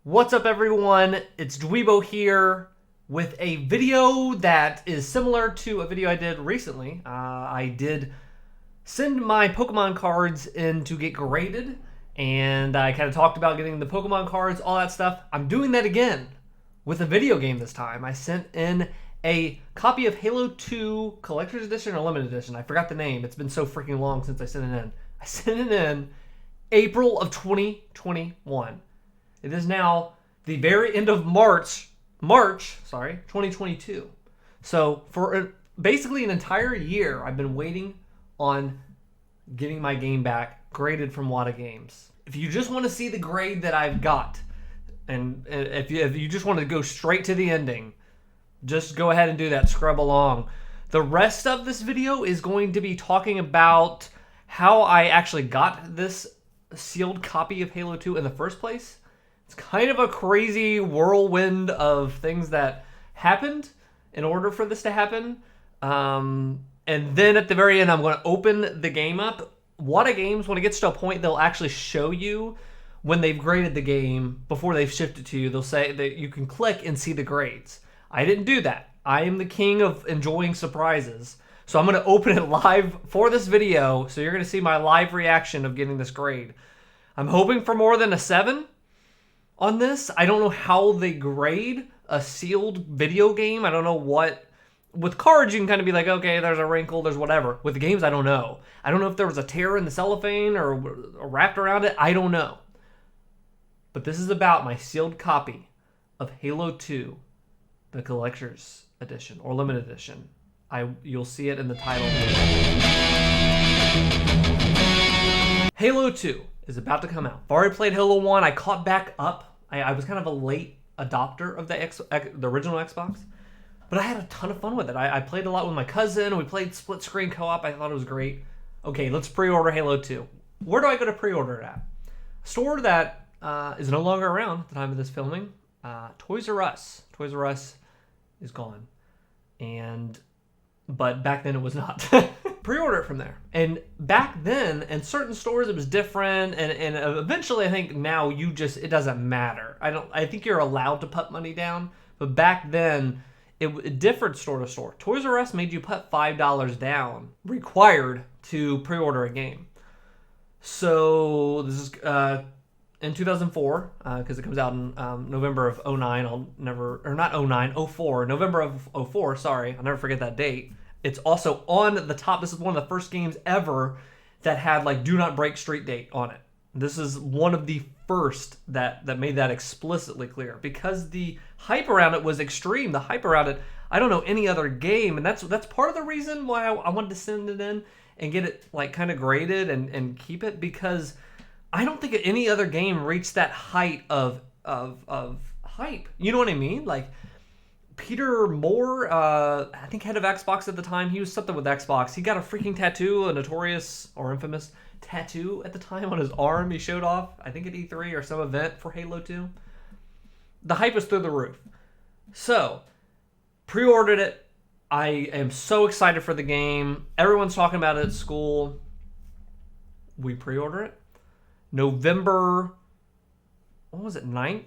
What's up, everyone? It's Dweebo here with a video that is similar to a video I did recently. I did send my Pokemon cards in to get graded, and I kind of talked about getting the Pokemon cards, all that stuff. I'm doing that again with a video game this time. I sent in a copy of Halo 2 Collector's Edition or Limited Edition. I forgot the name. It's been so freaking long since I sent it in. I sent it in April of 2021. It is now the very end of March 2022. So for basically an entire year, I've been waiting on getting my game back graded from WATA Games. If you just want to see the grade that I've got, and if you just want to go straight to the ending, just go ahead and do that, scrub along. The rest of this video is going to be talking about how I actually got this sealed copy of Halo 2 in the first place. It's kind of a crazy whirlwind of things that happened in order for this to happen. And then at the very end, I'm going to open the game up. WATA Games, when it gets to a point, they'll actually show you when they've graded the game before they've shipped it to you. They'll say that you can click and see the grades. I didn't do that. I am the king of enjoying surprises. So I'm going to open it live for this video. So you're going to see my live reaction of getting this grade. I'm hoping for more than a 7 on this. I don't know how they grade a sealed video game. I don't know what... With cards, you can kind of be like, okay, there's a wrinkle, there's whatever. With the games, I don't know. I don't know if there was a tear in the cellophane or wrapped around it. I don't know. But this is about my sealed copy of Halo 2, the Collector's Edition, or Limited Edition. You'll see it in the title. Halo 2 is about to come out. I've already played Halo 1. I caught back up. I was kind of a late adopter of the original Xbox. But I had a ton of fun with it. I played a lot with my cousin. We played split screen co-op. I thought it was great. Okay, let's pre-order Halo 2. Where do I go to pre-order it at? A store that is no longer around at the time of this filming. Toys R Us. Toys R Us is gone. But back then it was not. Pre-order it from there. And back then, in certain stores, it was different. And eventually, I think now it doesn't matter. I think you're allowed to put money down. But back then, it differed store to store. Toys R Us made you put $5 down, required to pre-order a game. So this is in 2004, because it comes out in November of 09. November of 04, sorry. I'll never forget that date. It's also on the top. This is one of the first games ever that had like do not break street date on it. This is one of the first that made that explicitly clear, because the hype around it was extreme. The hype around it, I don't know any other game, and that's part of the reason why I wanted to send it in and get it like kind of graded and keep it, because I don't think any other game reached that height of hype. You know what I mean? Like Peter Moore, I think head of Xbox at the time, he was something with Xbox. He got a freaking tattoo, a notorious or infamous tattoo at the time on his arm. He showed off, I think at E3 or some event for Halo 2. The hype was through the roof. So, pre-ordered it. I am so excited for the game. Everyone's talking about it at school. We pre-order it. November, what was it, 9th?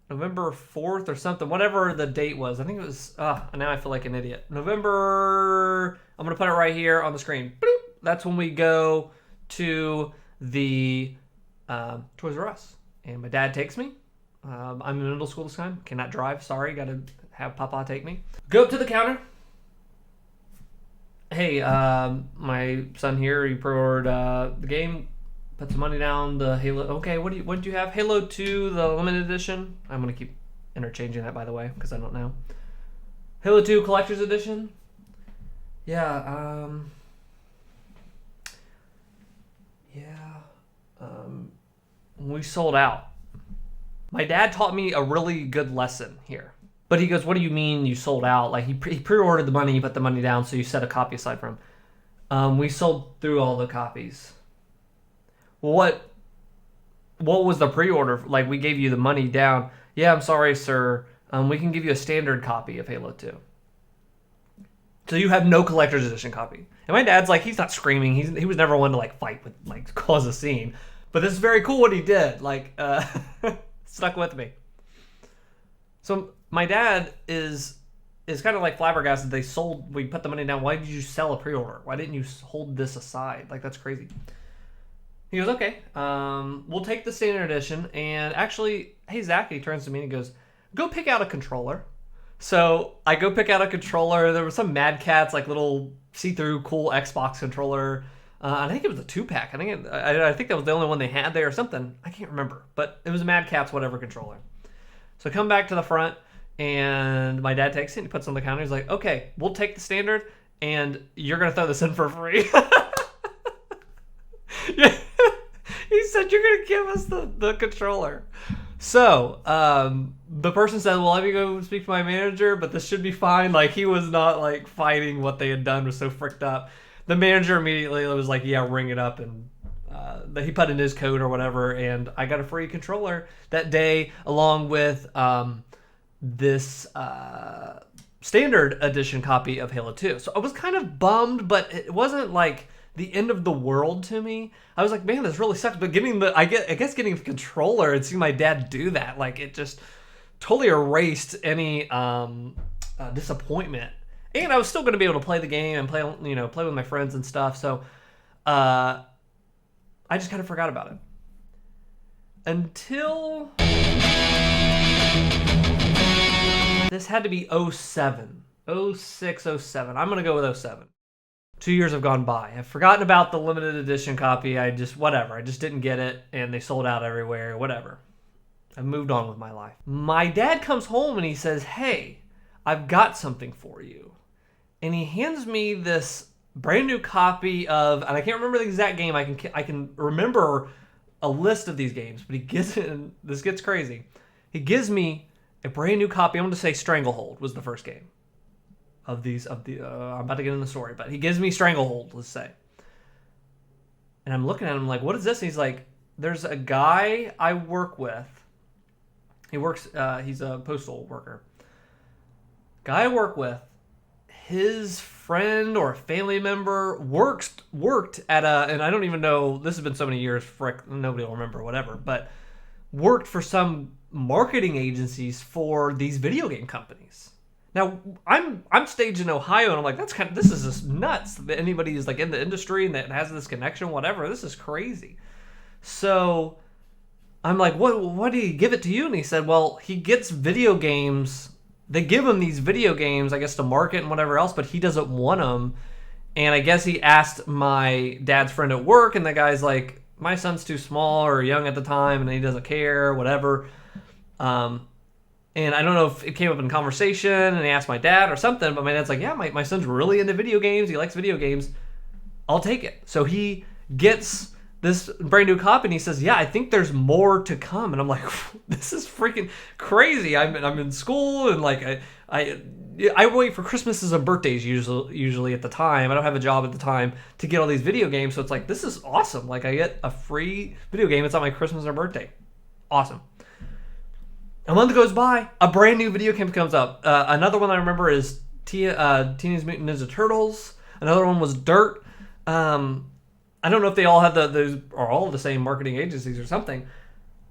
November 4th or something, whatever the date was. I think it was, now I feel like an idiot. November, I'm going to put it right here on the screen. Boop. That's when we go to the Toys R Us. And my dad takes me. I'm in middle school this time. Cannot drive, sorry. Got to have Papa take me. Go up to the counter. Hey, my son here, he pre-ordered the game. Put some money down, the Halo. Okay, what did you have? Halo 2, the limited edition. I'm gonna keep interchanging that, by the way, because I don't know. Halo 2 Collector's Edition. Yeah. We sold out. My dad taught me a really good lesson here. But he goes, "What do you mean you sold out?" Like he pre-ordered the money, you put the money down, so you set a copy aside for him. We sold through all the copies. What was the pre-order? Like, we gave you the money down. Yeah, I'm sorry, sir. We can give you a standard copy of Halo 2. So you have no collector's edition copy. And my dad's like, he's not screaming. He was never one to like fight with, like, cause a scene. But this is very cool what he did. Like, stuck with me. So my dad is kind of like flabbergasted. We put the money down. Why did you sell a pre-order? Why didn't you hold this aside? Like, that's crazy. He goes, okay, we'll take the standard edition. And actually, hey, Zach, he turns to me and he goes, go pick out a controller. So I go pick out a controller. There were some Mad Catz, like little see-through cool Xbox controller. I think it was a 2-pack. I think that was the only one they had there or something. I can't remember. But it was a Mad Catz whatever controller. So I come back to the front, and my dad takes it and he puts it on the counter. He's like, okay, we'll take the standard, and you're going to throw this in for free. Yeah. He said, you're going to give us the controller. So the person said, well, let me go speak to my manager, but this should be fine. Like, he was not, like, fighting what they had done, was so fricked up. The manager immediately was like, yeah, ring it up, and he put in his code or whatever, and I got a free controller that day along with this standard edition copy of Halo 2. So I was kind of bummed, but it wasn't like the end of the world to me. I was like, man, this really sucks. But getting the controller and seeing my dad do that, like, it just totally erased any disappointment. And I was still going to be able to play the game and play with my friends and stuff. So I just kind of forgot about it until this had to be 07, 06, 07. I'm going to go with 07. 2 years have gone by. I've forgotten about the limited edition copy. I just didn't get it, and they sold out everywhere, whatever. I've moved on with my life. My dad comes home and he says, hey, I've got something for you. And he hands me this brand new copy of, and I can't remember the exact game. I can remember a list of these games, but this gets crazy. He gives me a brand new copy. I'm going to say Stranglehold was the first game. I'm about to get in the story, but he gives me Stranglehold, let's say. And I'm looking at him like, what is this? And he's like, there's a guy I work with. He's a postal worker. Guy I work with, his friend or a family member worked at and I don't even know, this has been so many years, frick, nobody will remember, whatever, but worked for some marketing agencies for these video game companies. Now, I'm staged in Ohio, and I'm like, this is just nuts that anybody is like in the industry and that has this connection, whatever. This is crazy. So I'm like, what did he give it to you? And he said, well, he gets video games. They give him these video games, I guess, to market and whatever else, but he doesn't want them. And I guess he asked my dad's friend at work, and the guy's like, my son's too small or young at the time, and he doesn't care, whatever. And I don't know if it came up in conversation and he asked my dad or something, but my dad's like, yeah, my son's really into video games. He likes video games. I'll take it. So he gets this brand new copy and he says, yeah, I think there's more to come. And I'm like, this is freaking crazy. I'm in school and like I wait for Christmases and birthdays usually at the time. I don't have a job at the time to get all these video games. So it's like, this is awesome. Like, I get a free video game. It's on my Christmas or birthday. Awesome. A month goes by, a brand new video game comes up. Another one I remember is Teenage Mutant Ninja Turtles. Another one was Dirt. I don't know if they all have those are all the same marketing agencies or something.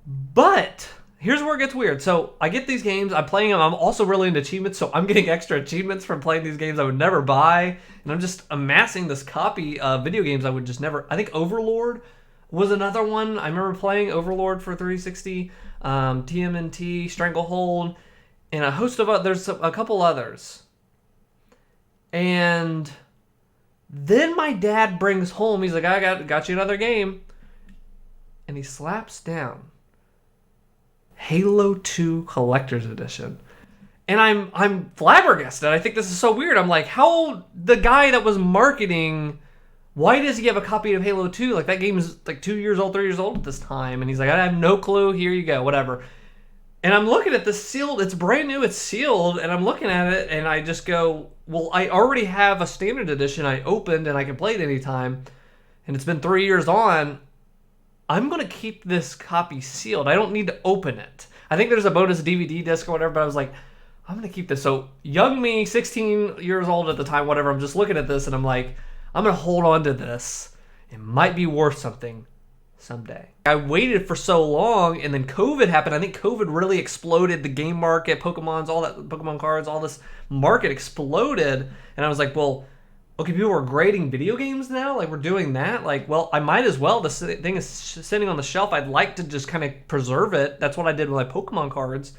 But here's where it gets weird. So I get these games, I'm playing them. I'm also really into achievements, so I'm getting extra achievements from playing these games I would never buy. And I'm just amassing this copy of video games I would just never. I think Overlord was another one. I remember playing Overlord for 360. TMNT, Stranglehold, and a host of there's a couple others. And then my dad brings home, he's like, I got you another game. And he slaps down Halo 2 Collector's Edition. And I'm flabbergasted. I think this is so weird. I'm like, how the guy that was marketing, why does he have a copy of Halo 2? Like, that game is like 2 years old, 3 years old at this time. And he's like, I have no clue. Here you go, whatever. And I'm looking at this sealed. It's brand new. It's sealed. And I'm looking at it, and I just go, well, I already have a standard edition I opened, and I can play it anytime. And it's been 3 years on. I'm going to keep this copy sealed. I don't need to open it. I think there's a bonus DVD disc or whatever, but I was like, I'm going to keep this. So young me, 16 years old at the time, whatever, I'm just looking at this, and I'm like, I'm going to hold on to this. It might be worth something someday. I waited for so long, and then COVID happened. I think COVID really exploded the game market, Pokemon's, all that, Pokemon cards, all this market exploded. And I was like, well, okay, people are grading video games now? Like, we're doing that? Like, well, I might as well. This thing is sitting on the shelf. I'd like to just kind of preserve it. That's what I did with my Pokemon cards.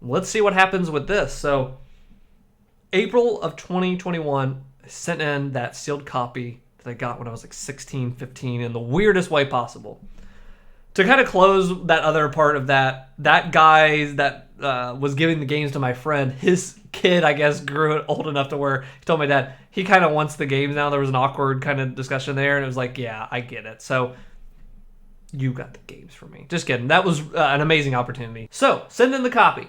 Let's see what happens with this. So, April of 2021, I sent in that sealed copy that I got when I was like 16, 15 in the weirdest way possible. To kind of close that other part of that guy that was giving the games to my friend, his kid, I guess, grew old enough to where he told my dad he kind of wants the games now. There was an awkward kind of discussion there, and it was like, yeah, I get it. So you got the games for me. Just kidding. That was an amazing opportunity. So send in the copy.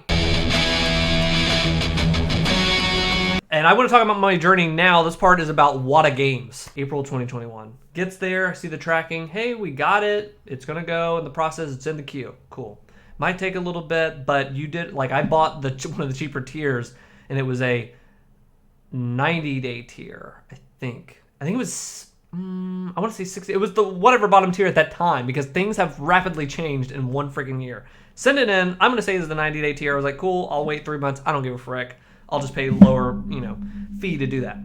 And I want to talk about my journey now. This part is about WATA Games. April 2021. Gets there, see the tracking. Hey, we got it. It's going to go in the process. It's in the queue. Cool. Might take a little bit, but you did, like, I bought one of the cheaper tiers, and it was a 90-day tier, I think. I think it was, I want to say 60. It was the whatever bottom tier at that time, because things have rapidly changed in one freaking year. Send it in. I'm going to say this is the 90-day tier. I was like, cool, I'll wait 3 months. I don't give a frick. I'll just pay lower, fee to do that.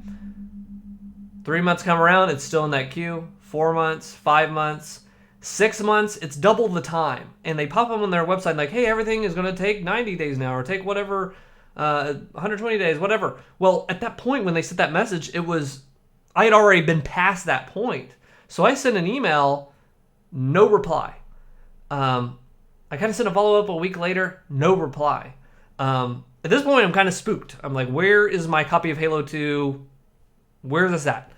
3 months come around, it's still in that queue. 4 months, 5 months, 6 months, it's double the time. And they pop up on their website like, hey, everything is going to take 90 days now, or take whatever, 120 days, whatever. Well, at that point when they sent that message, I had already been past that point. So I sent an email, no reply. I kind of sent a follow-up a week later, no reply. At this point, I'm kind of spooked. I'm like, where is my copy of Halo 2? Where's this at?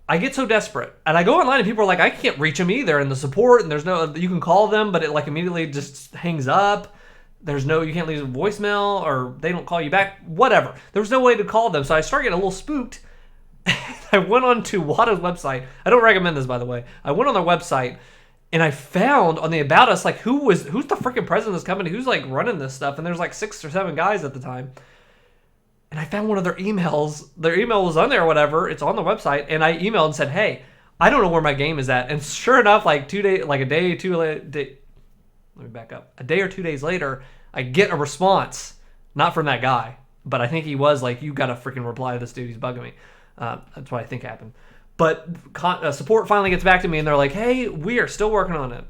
I get so desperate. And I go online and people are like, I can't reach them either. And the support, and there's no, you can call them, but it like immediately just hangs up. You can't leave a voicemail, or they don't call you back, whatever. There was no way to call them. So I started getting a little spooked. I went on to WATA's website. I don't recommend this, by the way. I went on their website, and I found on the About Us, like, who's the freaking president of this company? Who's, like, running this stuff? And there's, like, 6 or 7 guys at the time. And I found one of their emails. Their email was on there or whatever. It's on the website. And I emailed and said, hey, I don't know where my game is at. And sure enough, like, a day or 2 days later, I get a response. Not from that guy. But I think he was like, you got to freaking reply to this dude. He's bugging me. That's what I think happened. But support finally gets back to me, and they're like, hey, we are still working on it.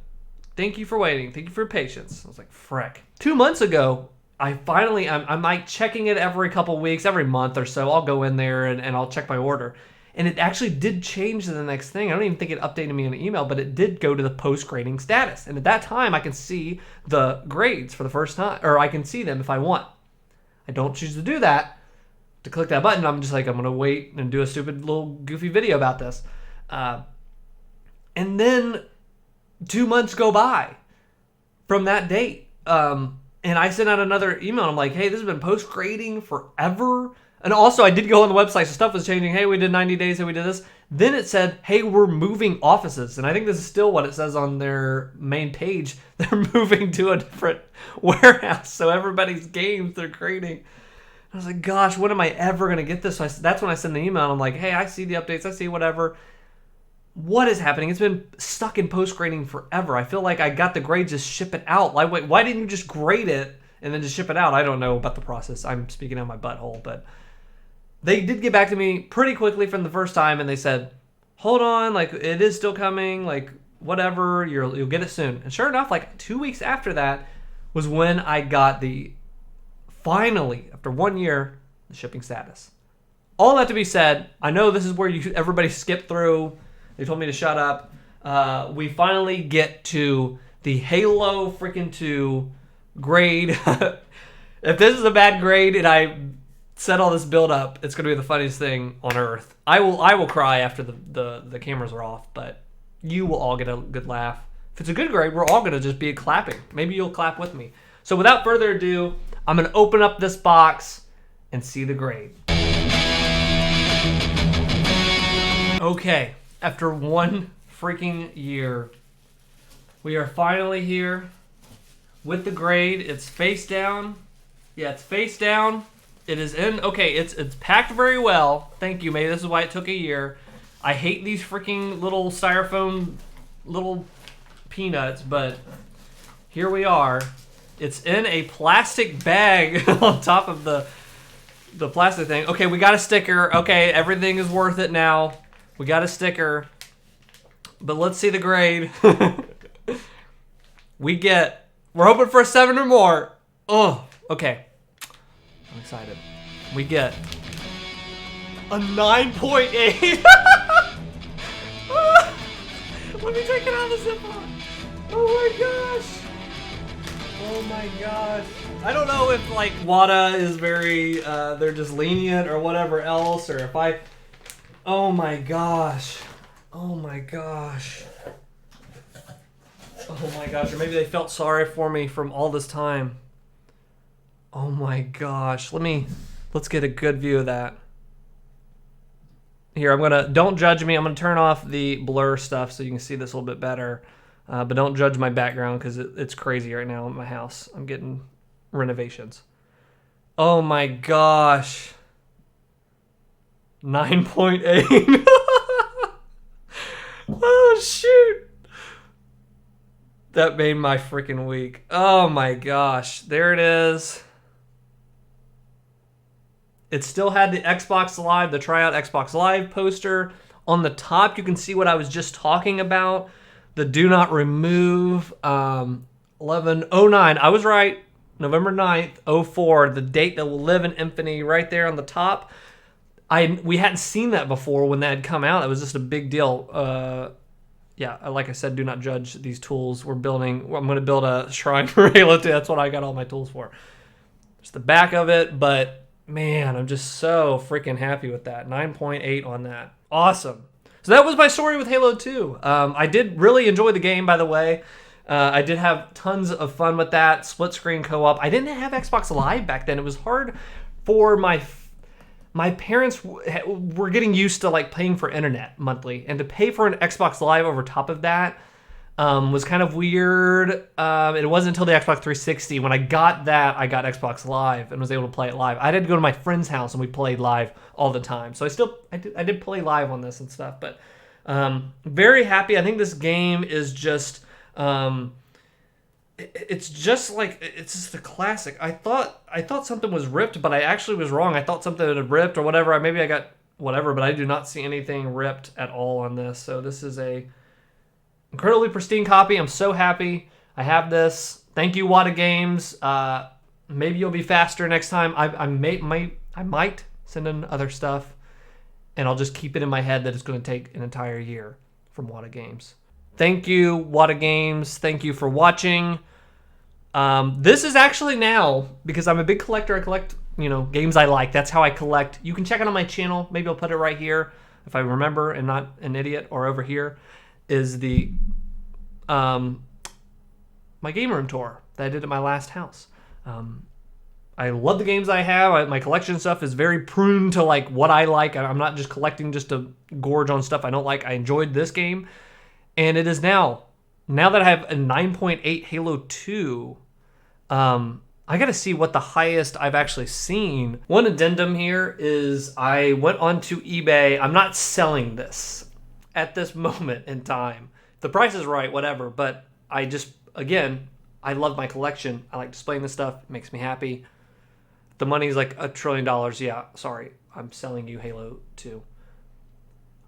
Thank you for waiting. Thank you for your patience. I was like, frick. 2 months ago, I'm like checking it every couple weeks, every month or so. I'll go in there and I'll check my order. And it actually did change to the next thing. I don't even think it updated me in an email, but it did go to the post-grading status. And at that time, I can see the grades for the first time, or I can see them if I want. I don't choose to do that. To click that button, I'm just like, I'm going to wait and do a stupid little goofy video about this. And then 2 months go by from that date. And I sent out another email. I'm like, hey, this has been post-grading forever. And also, I did go on the website, so stuff was changing. Hey, we did 90 days, hey, we did this. Then it said, hey, we're moving offices. And I think this is still what it says on their main page. They're moving to a different warehouse. So everybody's games they're creating. I was like, gosh, when am I ever going to get this? So that's when I send the email. I'm like, hey, I see the updates. I see whatever. What is happening? It's been stuck in post-grading forever. I feel like I got the grade, just ship it out. Like, wait, why didn't you just grade it and then just ship it out? I don't know about the process. I'm speaking out my butthole. But they did get back to me pretty quickly from the first time. And they said, hold on, like, it is still coming. Like, whatever, you'll get it soon. And sure enough, like 2 weeks after that was when I got finally, after 1 year, the shipping status. All that to be said, I know this is where everybody skipped through. They told me to shut up. We finally get to the Halo freaking 2 grade. If this is a bad grade and I set all this build up, it's going to be the funniest thing on earth. I will cry after the cameras are off, but you will all get a good laugh. If it's a good grade, we're all going to just be clapping. Maybe you'll clap with me. So without further ado, I'm going to open up this box and see the grade. Okay, after 1 freaking year, we are finally here with the grade. It's face down. Yeah, it's face down. It is in. Okay, it's packed very well. Thank you. Maybe this is why it took a year. I hate these freaking little styrofoam little peanuts, but here we are. It's in a plastic bag on top of the plastic thing. Okay, we got a sticker. Okay, everything is worth it now. We got a sticker. But let's see the grade. We're hoping for a 7 or more. Oh, okay. I'm excited. We get a 9.8. Let me take it out of the Ziploc. Oh my gosh. Oh my gosh. I don't know if like WATA is very, they're just lenient or whatever else, or if oh my gosh. Oh my gosh. Oh my gosh. Or maybe they felt sorry for me from all this time. Oh my gosh. Let's get a good view of that. Here, don't judge me. I'm gonna turn off the blur stuff so you can see this a little bit better. But don't judge my background because it's crazy right now in my house. I'm getting renovations. Oh my gosh. 9.8. Oh shoot. That made my freaking week. Oh my gosh. There it is. It still had the Xbox Live, the tryout Xbox Live poster. On the top, you can see what I was just talking about. The do not remove 1109. I was right. November 9th, 04. The date that will live in infamy right there on the top. We hadn't seen that before when that had come out. It was just a big deal. Yeah, like I said, do not judge these tools. I'm going to build a shrine for Halo 2. That's what I got all my tools for. Just the back of it, but man, I'm just so freaking happy with that. 9.8 on that. Awesome. So that was my story with Halo 2. I did really enjoy the game, by the way. I did have tons of fun with that. Split screen co-op. I didn't have Xbox Live back then. It was hard for my parents were getting used to like paying for internet monthly, and to pay for an Xbox Live over top of that was kind of weird. It wasn't until the Xbox 360 when I got Xbox Live and was able to play it live. I had to go to my friend's house and we played live all the time. So I did play live on this and stuff, but very happy. I think this game is just it's just a classic. I thought something was ripped, but I actually was wrong. I thought something had ripped or whatever. Maybe I got whatever, but I do not see anything ripped at all on this. So this is a incredibly pristine copy. I'm so happy I have this. Thank you, WATA Games. Maybe you'll be faster next time. I might send in other stuff, and I'll just keep it in my head that it's going to take an entire year from WATA Games. Thank you, WATA Games. Thank you for watching. This is actually now, because I'm a big collector, I collect games I like. That's how I collect. You can check it on my channel. Maybe I'll put it right here if I remember and not an idiot, or over here is the my game room tour that I did at my last house. I love the games I have. My collection stuff is very pruned to like what I like. I'm not just collecting just to gorge on stuff I don't like. I enjoyed this game, and it is now that I have a 9.8 Halo 2. I got to see what the highest I've actually seen. One addendum here is I went onto eBay. I'm not selling this at this moment in time. If the price is right, whatever. But I I love my collection. I like displaying this stuff. It makes me happy. The money's like $1 trillion. Yeah, sorry. I'm selling you Halo 2.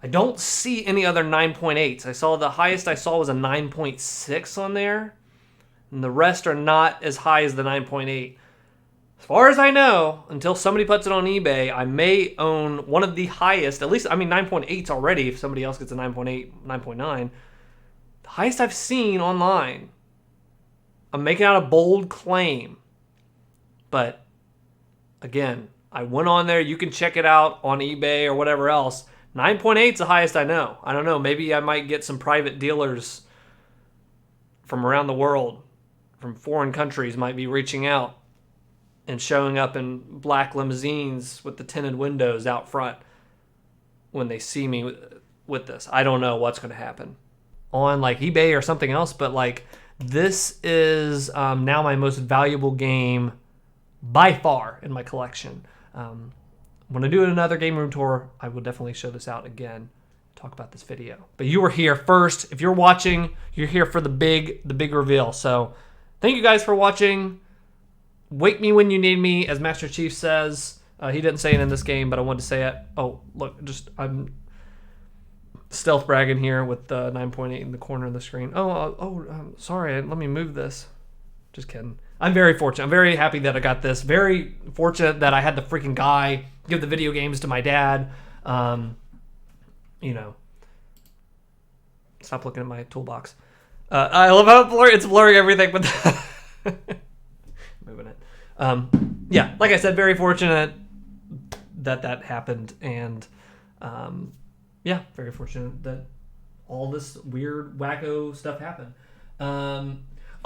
I don't see any other 9.8s. The highest I saw was a 9.6 on there. And the rest are not as high as the 9.8. As far as I know, until somebody puts it on eBay, I may own one of the highest, at least, 9.8's already, if somebody else gets a 9.8, 9.9. The highest I've seen online. I'm making out a bold claim. But, again, I went on there. You can check it out on eBay or whatever else. 9.8's the highest I know. I don't know. Maybe I might get some private dealers from around the world, from foreign countries, might be reaching out and showing up in black limousines with the tinted windows out front when they see me with this. I don't know what's going to happen on like eBay or something else, but like this is now my most valuable game by far in my collection. When I do another game room tour, I will definitely show this out again. talk about this video. But you were here first. If you're watching, you're here for the big reveal. So thank you guys for watching. Wake me when you need me, as Master Chief says. He didn't say it in this game, but I wanted to say it. Oh, look, I'm stealth bragging here with the 9.8 in the corner of the screen. Sorry, let me move this. Just kidding. I'm very fortunate. I'm very happy that I got this. Very fortunate that I had the freaking guy give the video games to my dad. Stop looking at my toolbox. I love how it's blurring everything, but moving it. Yeah, like I said, very fortunate that happened, and yeah, very fortunate that all this weird wacko stuff happened.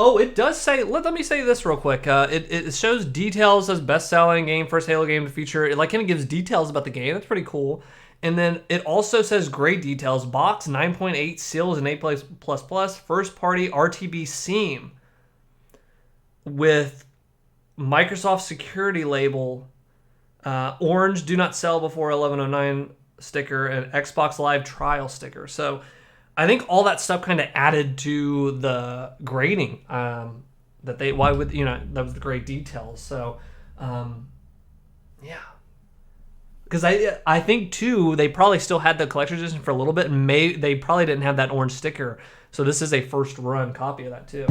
It does say, let me say this real quick. It shows details as best-selling game, first Halo game to feature. It kind of gives details about the game. That's pretty cool. And then it also says great details. Box 9.8, seals an A++, first-party RTB seam with Microsoft security label, orange do not sell before 1109 sticker, and Xbox Live trial sticker. So I think all that stuff kind of added to the grading that was the great details. So yeah, because I think too they probably still had the collector's edition for a little bit, and they probably didn't have that orange sticker. So this is a first run copy of that too.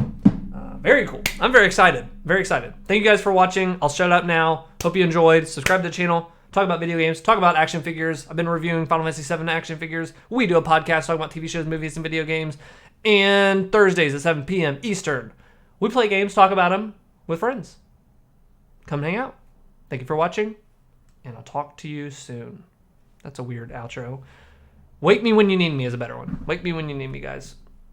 Very cool. I'm very excited. Very excited. Thank you guys for watching. I'll shut up now. Hope you enjoyed. Subscribe to the channel. Talk about video games. Talk about action figures. I've been reviewing Final Fantasy VII action figures. We do a podcast talking about TV shows, movies, and video games. And Thursdays at 7 p.m. Eastern, we play games, talk about them with friends. Come hang out. Thank you for watching, and I'll talk to you soon. That's a weird outro. Wake me when you need me is a better one. Wake me when you need me, guys.